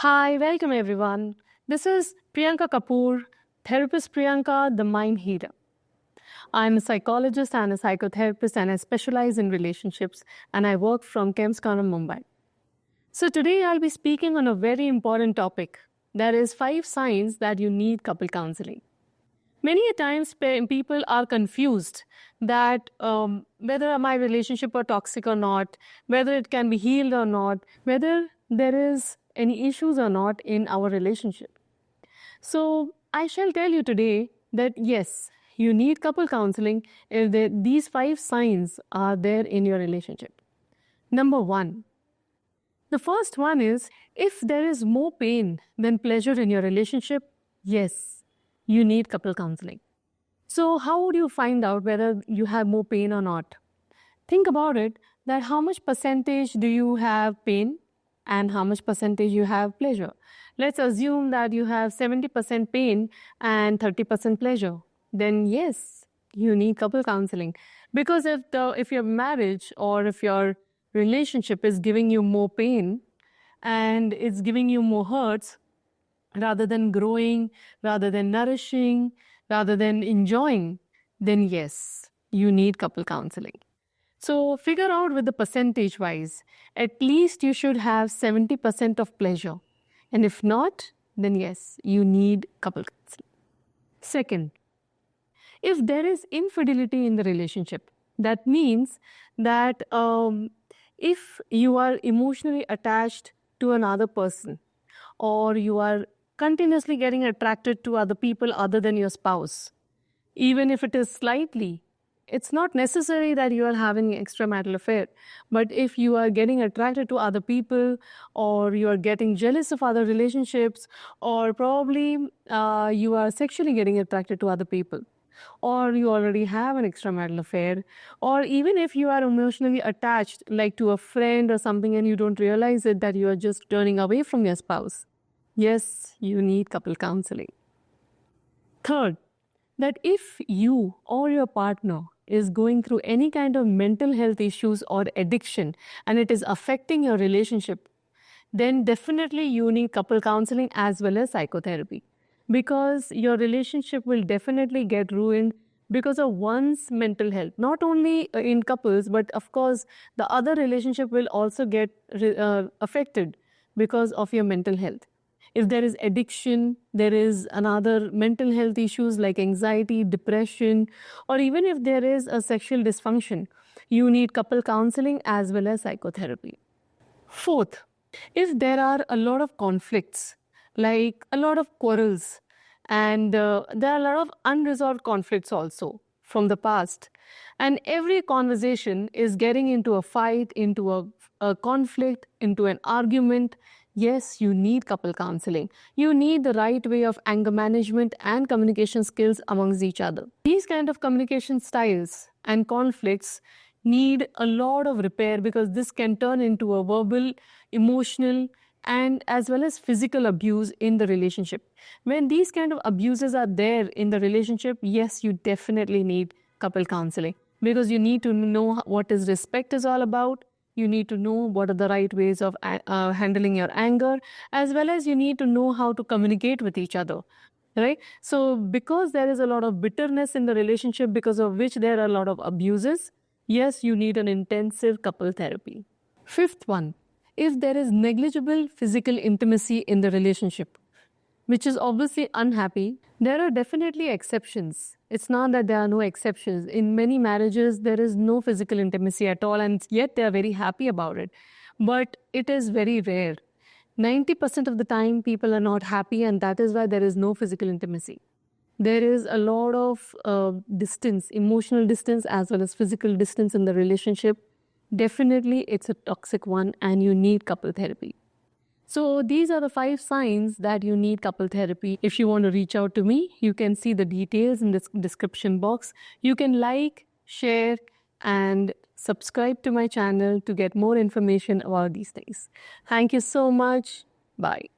Hi, welcome everyone. This is Priyanka Kapoor, therapist Priyanka, the mind healer. I'm a psychologist and a psychotherapist, and I specialize in relationships, and I work from Kemskara, Mumbai. So today I'll be speaking on a very important topic. That is 5 signs that you need couple counseling. Many a times people are confused that whether my relationship are toxic or not, whether it can be healed or not, whether there is any issues or not in our relationship. So I shall tell you today that yes, you need couple counseling if these 5 signs are there in your relationship. Number one, the first one is if there is more pain than pleasure in your relationship, yes, you need couple counseling. So, how would you find out whether you have more pain or not? Think about it that how much percentage do you have pain and how much percentage you have pleasure. Let's assume that you have 70% pain and 30% pleasure. Then yes, you need couple counseling. Because if your marriage or if your relationship is giving you more pain and it's giving you more hurts, rather than growing, rather than nourishing, rather than enjoying, then yes, you need couple counseling. So figure out with the percentage wise, at least you should have 70% of pleasure. And if not, then yes, you need couple counseling. Second, if there is infidelity in the relationship, that means that if you are emotionally attached to another person, or you are continuously getting attracted to other people other than your spouse, even if it is slightly, it's not necessary that you are having an extramarital affair. But if you are getting attracted to other people, or you are getting jealous of other relationships, or probably you are sexually getting attracted to other people, or you already have an extramarital affair, or even if you are emotionally attached, like to a friend or something, and you don't realize it that you are just turning away from your spouse, yes, you need couple counseling. Third, that if you or your partner is going through any kind of mental health issues or addiction and it is affecting your relationship, then definitely you need couple counseling as well as psychotherapy, because your relationship will definitely get ruined because of one's mental health, not only in couples, but of course the other relationship will also get affected because of your mental health. If there is addiction, there is another mental health issues like anxiety, depression, or even if there is a sexual dysfunction, you need couple counseling as well as psychotherapy. Fourth, if there are a lot of conflicts, like a lot of quarrels, and there are a lot of unresolved conflicts also from the past, and every conversation is getting into a fight, into a conflict, into an argument, yes, you need couple counseling. You need the right way of anger management and communication skills amongst each other. These kind of communication styles and conflicts need a lot of repair, because this can turn into a verbal, emotional, and as well as physical abuse in the relationship. When these kind of abuses are there in the relationship, yes, you definitely need couple counseling, because you need to know what is respect is all about. You need to know what are the right ways of handling your anger, as well as you need to know how to communicate with each other, right? So because there is a lot of bitterness in the relationship, because of which there are a lot of abuses, yes, you need an intensive couple therapy. Fifth one, if there is negligible physical intimacy in the relationship, which is obviously unhappy, there are definitely exceptions. It's not that there are no exceptions. In many marriages, there is no physical intimacy at all, and yet they are very happy about it. But it is very rare. 90% of the time, people are not happy, and that is why there is no physical intimacy. There is a lot of distance, emotional distance, as well as physical distance in the relationship. Definitely, it's a toxic one, and you need couple therapy. So these are the 5 signs that you need couple therapy. If you want to reach out to me, you can see the details in the description box. You can like, share, and subscribe to my channel to get more information about these things. Thank you so much. Bye.